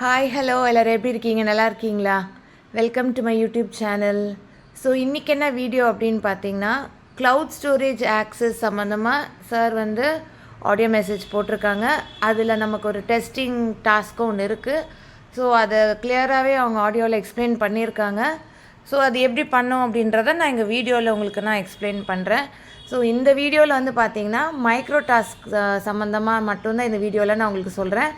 Hi hello எல்லோரும் எப்படி இருக்கீங்க? நல்லா இருக்கீங்களா? Welcome to my YouTube channel. So இன்றைக்கி என்ன வீடியோ அப்படின்னு பார்த்தீங்கன்னா, க்ளவுட் ஸ்டோரேஜ் ஆக்சஸ் சம்மந்தமாக சார் வந்து ஆடியோ மெசேஜ் போட்டிருக்காங்க. அதில் நமக்கு ஒரு டெஸ்டிங் டாஸ்க்கும் ஒன்று இருக்குது. ஸோ அதை கிளியராகவே அவங்க ஆடியோவில் எக்ஸ்பிளைன் பண்ணியிருக்காங்க. ஸோ அது எப்படி பண்ணோம் அப்படின்றத நான் எங்கள் வீடியோவில் உங்களுக்கு நான் எக்ஸ்பிளைன் பண்ணுறேன். ஸோ இந்த வீடியோவில் வந்து பார்த்தீங்கன்னா மைக்ரோ டாஸ்க் சம்மந்தமாக மட்டும்தான் இந்த வீடியோவில் நான் உங்களுக்கு சொல்கிறேன்.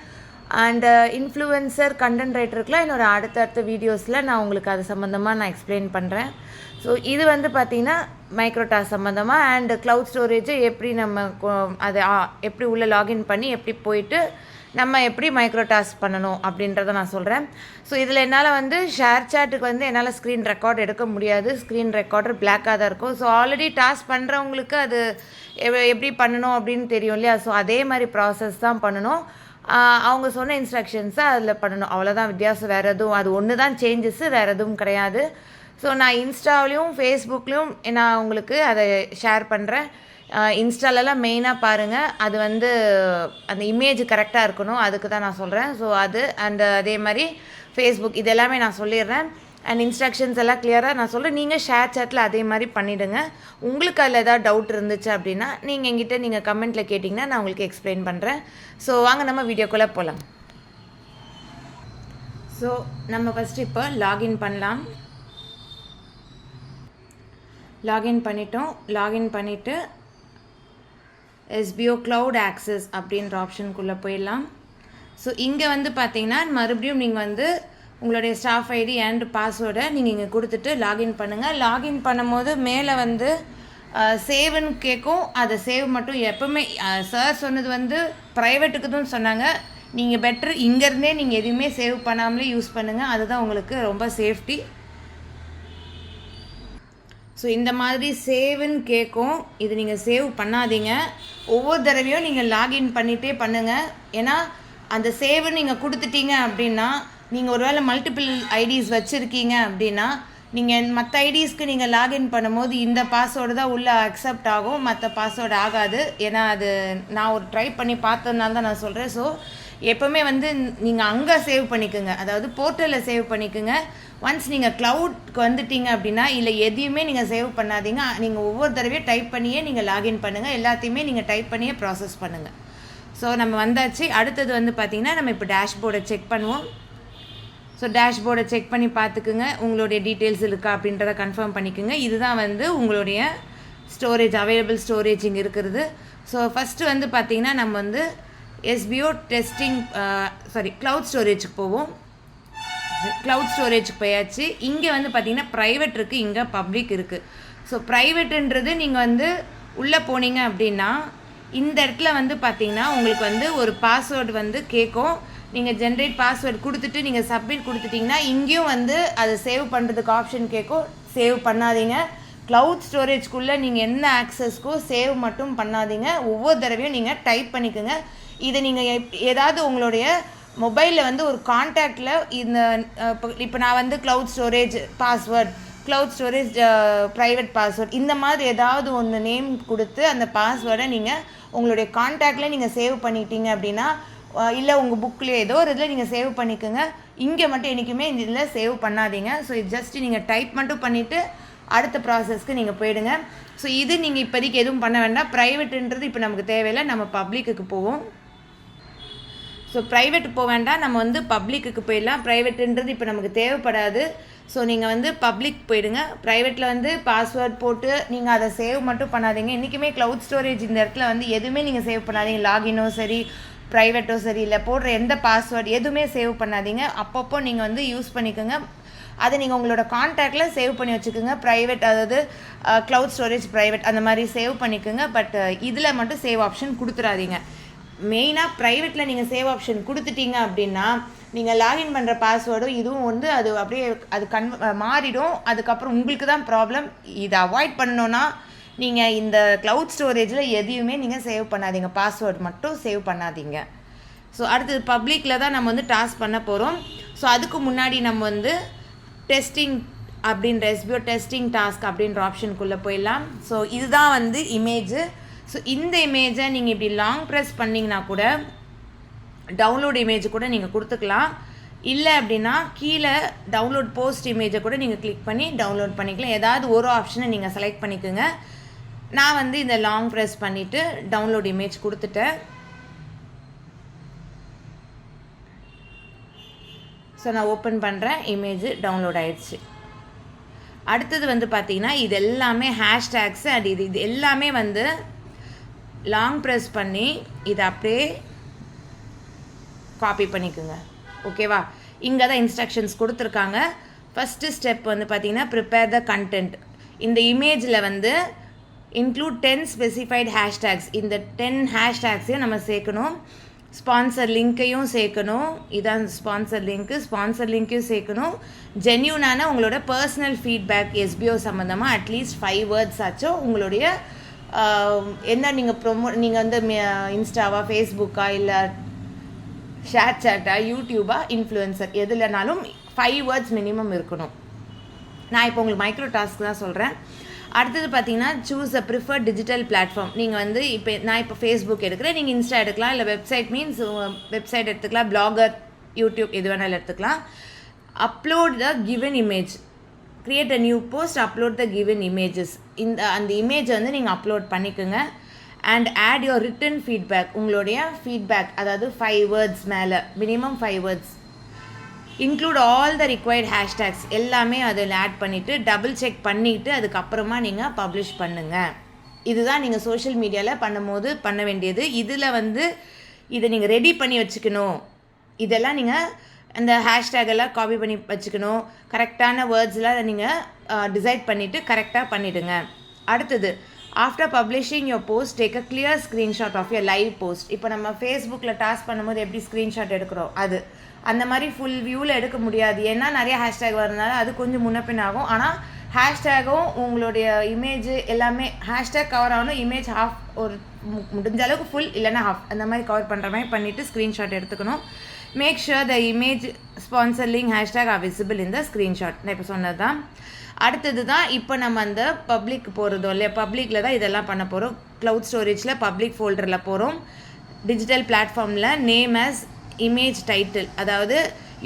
அண்ட் இன்ஃப்ளூயன்சர் கண்டென்ட் ரைட்டருக்குலாம் என்னோட அடுத்தடுத்த வீடியோஸில் நான் உங்களுக்கு அது சம்மந்தமாக நான் எக்ஸ்பிளைன் பண்ணுறேன். ஸோ இது வந்து பார்த்திங்கன்னா மைக்ரோ டாஸ்க் சம்மந்தமாக அண்ட் க்ளவுட் ஸ்டோரேஜை எப்படி நம்ம அது எப்படி உள்ளே லாகின் பண்ணி எப்படி போயிட்டு நம்ம எப்படி மைக்ரோ டாஸ்க் பண்ணணும் அப்படின்றத நான் சொல்கிறேன். ஸோ இதில் என்னால் வந்து ஷேர் சேட்டுக்கு வந்து என்னால் ஸ்க்ரீன் ரெக்கார்ட் எடுக்க முடியாது. ஸ்க்ரீன் ரெக்கார்டர் பிளாக்காக தான் இருக்கும். ஸோ ஆல்ரெடி டாஸ்க் பண்ணுறவங்களுக்கு அது எப்படி பண்ணணும் அப்படின்னு தெரியும் இல்லையா? ஸோ அதே மாதிரி ப்ராசஸ் தான் பண்ணணும். அவங்க சொன்ன இன்ஸ்ட்ரக்ஷன்ஸை அதில் பண்ணணும். அவ்வளோதான் வித்தியாசம். வேறு எதுவும் அது ஒன்று தான் சேஞ்சஸ்ஸு, வேறு எதுவும் கிடையாது. ஸோ நான் இன்ஸ்டாவிலையும் ஃபேஸ்புக்லேயும் நான் உங்களுக்கு அதை ஷேர் பண்ணுறேன். இன்ஸ்டாலெல்லாம் மெயினாக பாருங்கள். அது வந்து அந்த இமேஜ் கரெக்டாக இருக்கணும், அதுக்கு தான் நான் சொல்கிறேன். ஸோ அது அண்ட் அதே மாதிரி ஃபேஸ்புக் இது எல்லாமே நான் சொல்லிடுறேன். அண்ட் இன்ஸ்ட்ரக்ஷன்ஸ் எல்லாம் கிளியராக நான் சொல்கிறேன். நீங்கள் ஷேர் சேட்டில் அதே மாதிரி பண்ணிவிடுங்க. உங்களுக்கு அதில் ஏதாவது டவுட் இருந்துச்சு அப்படின்னா நீங்கள் எங்கிட்ட நீங்கள் கமெண்ட்டில் கேட்டிங்கன்னா நான் உங்களுக்கு எக்ஸ்பிளைன் பண்ணுறேன். ஸோ வாங்க நம்ம வீடியோக்குள்ளே போகலாம். ஸோ நம்ம ஃபஸ்ட்டு இப்போ லாகின் பண்ணலாம். லாகின் பண்ணிட்டோம். லாகின் பண்ணிவிட்டு எஸ்பிஓ க்ளவுட் ஆக்சஸ் அப்படின்ற ஆப்ஷனுக்குள்ளே போயிடலாம். ஸோ இங்கே வந்து பார்த்தீங்கன்னா மறுபடியும் நீங்கள் வந்து உங்களுடைய ஸ்டாஃப் ஐடி அண்ட் பாஸ்வேர்டை நீங்கள் இங்கே கொடுத்துட்டு லாகின் பண்ணுங்கள். லாகின் பண்ணும்போது மேலே வந்து சேவ்னு கேட்கும். அதை சேவ் மட்டும் எப்போவுமே சார் சொன்னது வந்து ப்ரைவேட்டுக்கு தான் சொன்னாங்க. நீங்கள் பெட்ரு இங்கேருந்தே நீங்கள் எதுவுமே சேவ் பண்ணாமலே யூஸ் பண்ணுங்கள். அதுதான் உங்களுக்கு ரொம்ப சேஃப்டி. ஸோ இந்த மாதிரி சேவ்னு கேட்கும். இது நீங்கள் சேவ் பண்ணாதீங்க. ஒவ்வொரு தடவையும் நீங்கள் லாகின் பண்ணிகிட்டே பண்ணுங்கள். ஏன்னா அந்த சேவ்னு நீங்கள் கொடுத்துட்டீங்க அப்படின்னா நீங்கள் ஒரு வேளை மல்டிபிள் ஐடிஸ் வச்சுருக்கீங்க அப்படின்னா நீங்கள் மற்ற ஐடிஸ்க்கு நீங்கள் லாகின் பண்ணும்போது இந்த பாஸ்வேர்டு தான் உள்ளே அக்செப்ட் ஆகும், மற்ற பாஸ்வேர்டு ஆகாது. ஏன்னா அது நான் ஒரு ட்ரை பண்ணி பார்த்ததுனால தான் நான் சொல்கிறேன். ஸோ எப்போவுமே வந்து நீங்கள் அங்கே சேவ் பண்ணிக்கோங்க, அதாவது போர்ட்டலில் சேவ் பண்ணிக்கோங்க. ஒன்ஸ் நீங்கள் க்ளவுட்க்கு வந்துட்டீங்க அப்படின்னா இல்லை எதையுமே நீங்கள் சேவ் பண்ணாதீங்க. நீங்கள் ஒவ்வொரு தடவையும் டைப் பண்ணியே நீங்கள் லாகின் பண்ணுங்கள். எல்லாத்தையுமே நீங்கள் டைப் பண்ணியே ப்ராசஸ் பண்ணுங்கள். ஸோ நம்ம வந்தாச்சு. அடுத்தது வந்து பார்த்திங்கன்னா நம்ம இப்போ டேஷ்போர்டை செக் பண்ணுவோம். ஸோ டேஷ்போர்டை செக் பண்ணி பார்த்துக்குங்க, உங்களுடைய டீட்டெயில்ஸ் இருக்கா அப்படின்றத கன்ஃபார்ம் பண்ணிக்கோங்க. இதுதான் வந்து உங்களுடைய ஸ்டோரேஜ், அவைலபிள் ஸ்டோரேஜ் இங்கே இருக்கிறது. ஸோ ஃபஸ்ட்டு வந்து பார்த்திங்கன்னா நம்ம வந்து எஸ்பிஓ க்ளவுட் ஸ்டோரேஜுக்கு போவோம். க்ளவுட் ஸ்டோரேஜுக்கு போயாச்சு. இங்கே வந்து பார்த்திங்கன்னா ப்ரைவேட் இருக்குது, இங்கே பப்ளிக் இருக்குது. ஸோ ப்ரைவேட்டுன்றது நீங்கள் வந்து உள்ளே போனீங்க அப்படின்னா இந்த இடத்துல வந்து பார்த்திங்கன்னா உங்களுக்கு வந்து ஒரு பாஸ்வேர்டு வந்து கேட்கும். நீங்கள் ஜென்ரேட் பாஸ்வேர்டு கொடுத்துட்டு நீங்கள் சப்மிட் கொடுத்துட்டிங்கன்னா இங்கேயும் வந்து அதை சேவ் பண்ணுறதுக்கு ஆப்ஷன் கேட்கும். சேவ் பண்ணாதீங்க. க்ளவுட் ஸ்டோரேஜ்குள்ளே நீங்கள் எந்த ஆக்சஸ்க்கோ சேவ் மட்டும் பண்ணாதீங்க. ஒவ்வொரு தடவையும் நீங்கள் டைப் பண்ணிக்கோங்க. இதை நீங்கள் ஏதாவது உங்களுடைய மொபைலில் வந்து ஒரு கான்டாக்டில் இந்த இப்போ நான் வந்து cloud storage password, cloud storage private password இந்த மாதிரி ஏதாவது ஒன்று நேம் கொடுத்து அந்த பாஸ்வேர்டை நீங்கள் உங்களுடைய கான்டாக்டில் நீங்கள் சேவ் பண்ணிட்டீங்க அப்படின்னா, இல்லை உங்கள் புக்கில் ஏதோ ஒரு இதில் நீங்கள் சேவ் பண்ணிக்கோங்க. இங்கே மட்டும் என்றைக்குமே இந்த இதில் சேவ் பண்ணாதீங்க. ஸோ இது ஜஸ்ட்டு நீங்கள் டைப் மட்டும் பண்ணிவிட்டு அடுத்த ப்ராசஸ்க்கு நீங்கள் போயிடுங்க. ஸோ இது நீங்கள் இப்போதைக்கு எதுவும் பண்ண வேண்டாம். ப்ரைவேட்டுன்றது இப்போ நமக்கு தேவையில்லை. நம்ம பப்ளிக்குக்கு போவோம். ஸோ ப்ரைவேட்டு போக வேண்டாம், நம்ம வந்து பப்ளிக்குக்கு போயிடலாம். ப்ரைவேட்டுன்றது இப்போ நமக்கு தேவைப்படாது. ஸோ நீங்கள் வந்து பப்ளிக் போயிடுங்க. ப்ரைவேட்டில் வந்து பாஸ்வேர்ட் போட்டு நீங்கள் அதை சேவ் மட்டும் பண்ணாதீங்க. இன்றைக்குமே க்ளவுட் ஸ்டோரேஜ் இந்த இடத்துல வந்து எதுவுமே நீங்கள் சேவ் பண்ணாதீங்க. லாகினோ சரி, ப்ரைவேட்டோ சரி, இல்லை போடுற எந்த பாஸ்வேர்டு எதுவுமே சேவ் பண்ணாதீங்க. அப்பப்போ நீங்கள் வந்து யூஸ் பண்ணிக்கோங்க. அதை நீங்கள் உங்களோட கான்டாக்டில் சேவ் பண்ணி வச்சுக்கோங்க. ப்ரைவேட், அதாவது க்ளவுட் ஸ்டோரேஜ் ப்ரைவேட் அந்த மாதிரி சேவ் பண்ணிக்கோங்க. பட் இதில் மட்டும் சேவ் ஆப்ஷன் கொடுத்துடாதீங்க. மெயினாக ப்ரைவேட்டில் நீங்கள் சேவ் ஆப்ஷன் கொடுத்துட்டீங்க அப்படின்னா நீங்கள் லாகின் பண்ணுற பாஸ்வேர்டும் இதுவும் வந்து அது அப்படியே அது மாறிடும். அதுக்கப்புறம் உங்களுக்கு தான் ப்ராப்ளம். இதை அவாய்ட் பண்ணணுன்னா நீங்கள் இந்த க்ளவுட் ஸ்டோரேஜில் எதையுமே நீங்கள் சேவ் பண்ணாதீங்க. பாஸ்வேர்டு மட்டும் சேவ் பண்ணாதீங்க. ஸோ அடுத்தது பப்ளிக்கில் தான் நம்ம வந்து டாஸ்க் பண்ண போகிறோம். ஸோ அதுக்கு முன்னாடி நம்ம வந்து டெஸ்டிங் அப்படின்ற எஸ்பிஓ டெஸ்டிங் டாஸ்க் அப்படின்ற ஆப்ஷனுக்குள்ளே போயிடலாம். ஸோ இதுதான் வந்து இமேஜு. ஸோ இந்த இமேஜை நீங்கள் இப்படி லாங் ப்ரெஸ் பண்ணிங்கன்னா கூட டவுன்லோட் இமேஜ் கூட நீங்கள் கொடுத்துக்கலாம். இல்லை அப்படின்னா கீழே டவுன்லோட் போஸ்ட் இமேஜை கூட நீங்கள் கிளிக் பண்ணி டவுன்லோட் பண்ணிக்கலாம். ஏதாவது ஒரு ஆப்ஷனை நீங்கள் செலக்ட் பண்ணிக்கோங்க. நான் வந்து இந்த லாங் ப்ரெஸ் பண்ணிவிட்டு டவுன்லோட் இமேஜ் கொடுத்துட்டேன். ஸோ நான் ஓப்பன் பண்ணுறேன். இமேஜ் டவுன்லோட் ஆயிடுச்சு. அடுத்தது வந்து பார்த்தீங்கன்னா இது எல்லாமே ஹேஷ்டேக்ஸு அண்ட் இது எல்லாமே வந்து லாங் ப்ரெஸ் பண்ணி இதை அப்படியே காப்பி பண்ணிக்கோங்க. ஓகேவா? இங்கே தான் இன்ஸ்ட்ரக்ஷன்ஸ் கொடுத்துருக்காங்க. ஃபஸ்ட்டு ஸ்டெப் வந்து பார்த்தீங்கன்னா ப்ரிப்பேர் த கண்டென்ட். இந்த இமேஜில் வந்து இன்க்ளூட் 10 ஸ்பெசிஃபைட் ஹேஷ்டேக்ஸ். இந்த 10 ஹேஷ்டேக்ஸையும் நம்ம சேர்க்கணும். ஸ்பான்சர் லிங்க்கையும் சேர்க்கணும். இதான் ஸ்பான்சர் லிங்க்கையும் சேர்க்கணும். ஜென்யூனான உங்களோட பர்சனல் ஃபீட்பேக் எஸ்பிஓ சம்மந்தமாக அட்லீஸ்ட் 5 வேர்ட்ஸ் ஆச்சும் உங்களுடைய என்ன நீங்கள் வந்து இன்ஸ்டாவா, ஃபேஸ்புக்கா, இல்லை ஷேர் சேட்டா, யூடியூபா, இன்ஃப்ளூயன்சர் எதுலனாலும் 5 வேர்ட்ஸ் மினிமம் இருக்கணும். நான் இப்போ உங்களுக்கு மைக்ரோ டாஸ்க் தான் சொல்கிறேன். அடுத்தது பார்த்தீங்கன்னா choose a preferred digital platform. நீங்கள் வந்து நான் இப்போ ஃபேஸ்புக் எடுக்கிறேன், நீங்கள் இன்ஸ்டா எடுக்கலாம், இல்லை வெப்சைட் எடுத்துக்கலாம், பிளாகர், யூடியூப் எது வேணாலும் எடுத்துக்கலாம். Upload the given image. Create a new post, upload the given images. அந்த இமேஜை வந்து நீங்கள் அப்லோட் பண்ணிக்கோங்க. And add your written feedback. உங்களுடைய ஃபீட்பேக், அதாவது 5 வேர்ட்ஸ் மேலே, minimum 5 words. Include all the required hashtags. எல்லாமே அதில் ஆட் பண்ணிவிட்டு டபுள் செக் பண்ணிவிட்டு அதுக்கப்புறமா நீங்கள் பப்ளிஷ் பண்ணுங்கள். இதுதான் நீங்கள் சோஷியல் மீடியாவில் பண்ணும்போது பண்ண வேண்டியது. இதில் வந்து இதை நீங்கள் ரெடி பண்ணி வச்சுக்கணும். இதெல்லாம் நீங்கள் அந்த ஹேஷ்டேகெல்லாம் காப்பி பண்ணி வச்சுக்கணும். கரெக்டான வேர்ட்ஸ்லாம் நீங்கள் டிசைட் பண்ணிவிட்டு கரெக்டாக பண்ணிவிடுங்க. அடுத்தது, after publishing your post take a clear screenshot of your live post. இப்போ நம்ம ஃபேஸ்புக்கில் டாஸ்க் பண்ணும்போது எப்படி ஸ்க்ரீன்ஷாட் எடுக்கிறோம், அது அந்த மாதிரி ஃபுல் வியூவில் எடுக்க முடியாது. ஏன்னா நிறைய ஹேஷ்டேக் வரதுனால அது கொஞ்சம் முன்னப்பின் ஆகும். ஆனால் ஹேஷ்டேகும் உங்களுடைய இமேஜ் எல்லாமே ஹேஷ்டேக் கவர் ஆகணும். இமேஜ் ஹாஃப், ஒரு முடிஞ்ச அளவுக்கு ஃபுல் இல்லைன்னா ஹாஃப், அந்த மாதிரி கவர் பண்ணுற மாதிரி பண்ணிவிட்டு ஸ்க்ரீன்ஷாட் எடுத்துக்கணும். Make sure the image sponsor link hashtag are visible in the screenshot. நான் இப்போ சொன்னது தான். அடுத்தது தான் இப்போ நம்ம அந்த பப்ளிக் போகிறதோ இல்லையா, பப்ளிக்கில் தான் இதெல்லாம் பண்ண போகிறோம். க்ளவுட் ஸ்டோரேஜில் பப்ளிக் ஃபோல்டரில் போகிறோம். டிஜிட்டல் பிளாட்ஃபார்மில் நேம் ஆஸ் இமேஜ் டைட்டில், அதாவது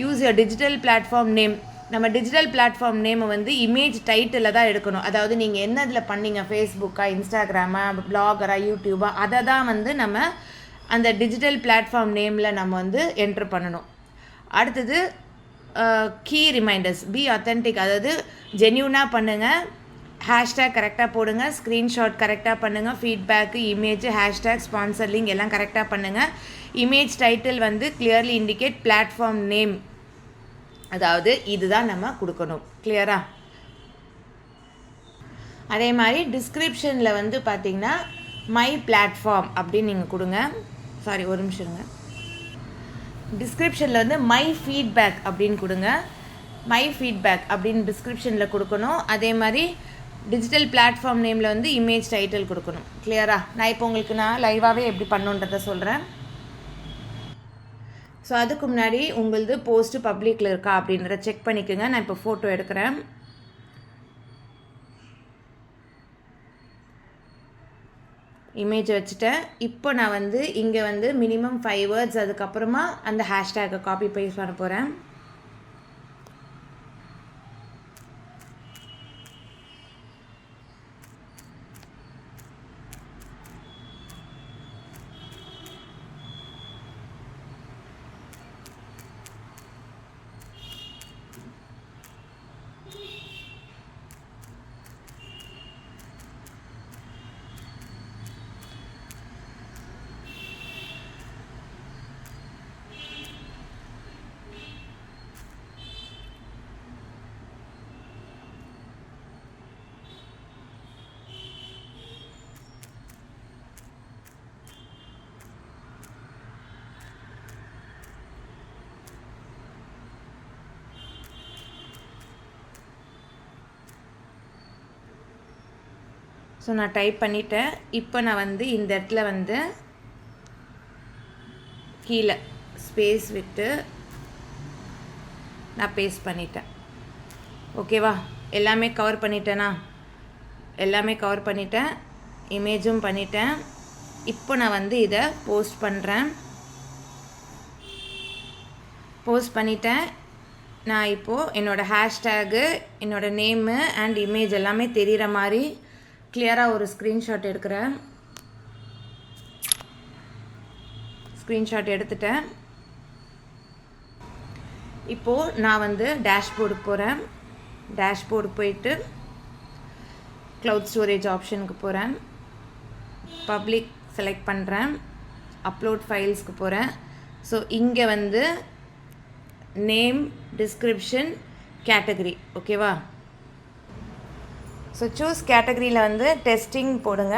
use your digital platform name. நம்ம டிஜிட்டல் பிளாட்ஃபார்ம் நேமை வந்து இமேஜ் டைட்டிலில் தான் எடுக்கணும். அதாவது நீங்கள் என்ன இதில் பண்ணீங்க, ஃபேஸ்புக்கா, இன்ஸ்டாகிராமா, பிளாகரா, யூடியூபா, அதை தான் வந்து நம்ம அந்த டிஜிட்டல் பிளாட்ஃபார்ம் நேமில் நம்ம வந்து என்ட்ரு பண்ணணும். அடுத்தது கீ ரிமைண்டர்ஸ், பி அத்தன்டிக், அதாவது ஜென்யூனாக பண்ணுங்கள். ஹேஷ்டேக் கரெக்டாக போடுங்க, ஸ்க்ரீன்ஷாட் கரெக்டாக பண்ணுங்கள், feedback, image, hashtag, sponsor link எல்லாம் கரெக்டாக பண்ணுங்கள். இமேஜ் டைட்டில் வந்து கிளியர்லி இண்டிகேட் பிளாட்ஃபார்ம் நேம், அதாவது இதுதான் நம்ம கொடுக்கணும். கிளியரா? அதே மாதிரி டிஸ்கிரிப்ஷனில் வந்து பார்த்தீங்கன்னா மை பிளாட்ஃபார்ம் அப்படின்னு நீங்கள் கொடுங்க. சாரி, ஒரு நிமிஷம் இருங்க. டிஸ்கிரிப்ஷனில் வந்து மை ஃபீட்பேக் அப்படின்னு கொடுங்க. மை ஃபீட்பேக் அப்படின்னு டிஸ்கிரிப்ஷனில் கொடுக்கணும். அதே மாதிரி டிஜிட்டல் பிளாட்ஃபார்ம் நேமில் வந்து இமேஜ் டைட்டில் கொடுக்கணும். கிளியரா? நான் இப்போ உங்களுக்கு லைவாகவே எப்படி பண்ணுன்றதை சொல்கிறேன். ஸோ அதுக்கு முன்னாடி உங்களது போஸ்ட்டு பப்ளிக்கில் இருக்கா அப்படின்றத செக் பண்ணிக்கோங்க. நான் இப்போ ஃபோட்டோ எடுக்கிறேன். இமேஜ் வச்சுட்டேன். இப்போ நான் வந்து இங்கே வந்து மினிமம் 5 வேர்ட்ஸ், அதுக்கப்புறமா அந்த ஹேஷ்டேக்கை காப்பி பேஸ்ட் பண்ண போகிறேன். ஸோ நான் டைப் பண்ணிவிட்டேன். இப்போ நான் வந்து இந்த இடத்துல வந்து கீழே ஸ்பேஸ் விட்டு நான் பேஸ்ட் பண்ணிட்டேன். ஓகேவா? எல்லாமே கவர் பண்ணிட்டேனா? எல்லாமே கவர் பண்ணிட்டேன். இமேஜும் பண்ணிட்டேன். இப்போ நான் வந்து இதை போஸ்ட் பண்ணுறேன். போஸ்ட் பண்ணிட்டேன். நான் இப்போது என்னோடய ஹேஷ்டேகு, என்னோடய நேமு அண்ட் இமேஜ் எல்லாமே தெரிகிற மாதிரி கிளியராக ஒரு ஸ்க்ரீன்ஷாட் எடுக்கிறேன். ஸ்க்ரீன்ஷாட் எடுத்துட்டேன். இப்போது நான் வந்து டேஷ்போர்டுக்கு போகிறேன். டேஷ்போர்டுக்கு போயிட்டு க்ளவுட் ஸ்டோரேஜ் ஆப்ஷனுக்கு போகிறேன். பப்ளிக் செலக்ட் பண்ணுறேன். அப்லோட் ஃபைல்ஸ்க்கு போகிறேன். ஸோ இங்கே வந்து நேம், டிஸ்கிரிப்ஷன், கேட்டகரி, ஓகேவா? ஸோ சூஸ் கேட்டகரியில் வந்து டெஸ்டிங் போடுங்க.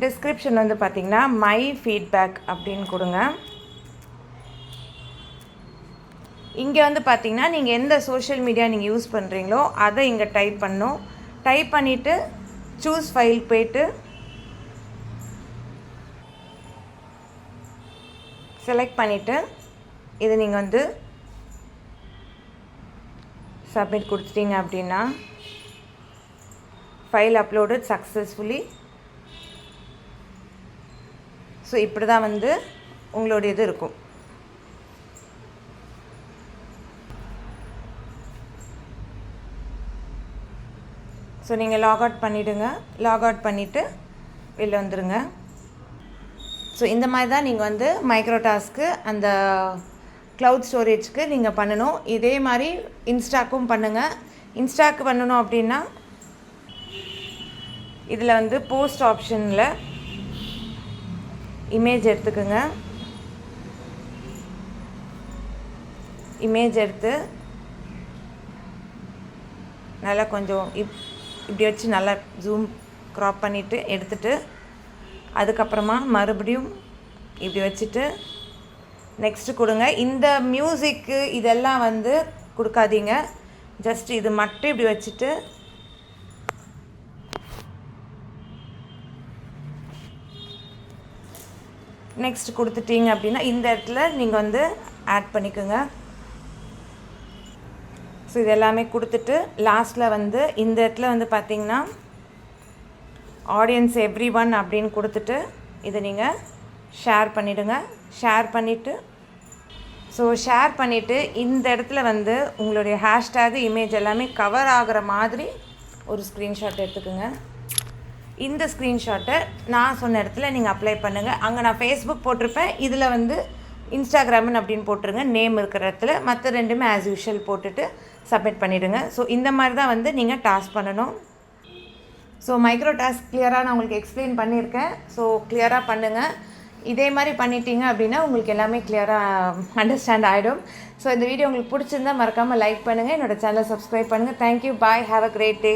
டிஸ்கிரிப்ஷன் வந்து பார்த்திங்கன்னா மை ஃபீட்பேக் அப்படின்னு கொடுங்க. இங்கே வந்து பார்த்திங்கன்னா நீங்கள் எந்த சோஷியல் மீடியா நீங்கள் யூஸ் பண்ணுறீங்களோ அதை இங்கே டைப் பண்ணணும். டைப் பண்ணிவிட்டு சூஸ் ஃபைல் போய்ட்டு செலக்ட் பண்ணிவிட்டு இது நீங்கள் வந்து சப்மிட் கொடுத்துட்டீங்க அப்படின்னா ஃபைல் அப்லோடட் சக்ஸஸ்ஃபுல்லி. ஸோ இப்படி தான் வந்து உங்களுடைய இது இருக்கும். ஸோ நீங்கள் லாக் அவுட் பண்ணிவிடுங்க. லாக் அவுட் பண்ணிவிட்டு வெளில வந்துடுங்க. ஸோ இந்த மாதிரி தான் நீங்கள் வந்து மைக்ரோடாஸ்க்கு அந்த க்ளவுட் ஸ்டோரேஜ்க்கு நீங்கள் பண்ணணும். இதே மாதிரி இன்ஸ்டாக்கும் பண்ணுங்கள். இன்ஸ்டாக்கு பண்ணணும் அப்படின்னா இதில் வந்து போஸ்ட் ஆப்ஷனில் இமேஜ் எடுத்துக்கோங்க. இமேஜ் எடுத்து நல்லா கொஞ்சம் இப்படி வச்சு நல்லா ஜூம் க்ராப் பண்ணிவிட்டு எடுத்துகிட்டு அதுக்கப்புறமா மறுபடியும் இப்படி வச்சுட்டு நெக்ஸ்ட்டு கொடுங்க. இந்த மியூசிக்கு இதெல்லாம் வந்து கொடுக்காதீங்க. ஜஸ்ட் இது மட்டும் இப்படி வச்சுட்டு நெக்ஸ்ட் கொடுத்துட்டீங்க அப்படின்னா இந்த இடத்துல நீங்கள் வந்து ஆட் பண்ணிக்கோங்க. ஸோ இது எல்லாமே கொடுத்துட்டு லாஸ்ட்டில் வந்து இந்த இடத்துல வந்து பார்த்திங்கன்னா ஆடியன்ஸ் எவ்ரி ஒன் அப்படின்னு கொடுத்துட்டு இதை நீங்கள் ஷேர் பண்ணிவிடுங்க. ஷேர் பண்ணிவிட்டு இந்த இடத்துல வந்து உங்களுடைய ஹேஷ்டேகு, இமேஜ் எல்லாமே கவர் ஆகிற மாதிரி ஒரு ஸ்க்ரீன்ஷாட் எடுத்துக்கோங்க. இந்த ஸ்க்ரீன்ஷாட்டை நான் சொன்ன இடத்துல நீங்கள் அப்ளை பண்ணுங்கள். அங்கே நான் ஃபேஸ்புக் போட்டிருப்பேன். இதில் வந்து இன்ஸ்டாகிராம்னு அப்படின்னு போட்டுருங்க. நேம் இருக்கிற இடத்துல மற்ற ரெண்டுமே ஆஸ் யூஷுவல் போட்டுட்டு சப்மிட் பண்ணிவிடுங்க. ஸோ இந்த மாதிரி தான் வந்து நீங்கள் டாஸ்க் பண்ணணும். ஸோ மைக்ரோ டாஸ்க் கிளியராக நான் உங்களுக்கு எக்ஸ்பிளைன் பண்ணியிருக்கேன். ஸோ கிளியராக பண்ணுங்கள். இதே மாதிரி பண்ணிட்டீங்க அப்படின்னா உங்களுக்கு எல்லாமே கிளியராக அண்டர்ஸ்டாண்ட் ஆகிடும். ஸோ இந்த வீடியோ உங்களுக்கு பிடிச்சிருந்தால் மறக்காமல் லைக் பண்ணுங்கள். என்னோடய சேனலை சப்ஸ்கிரைப் பண்ணுங்கள். Thank you. Bye. Have a great day.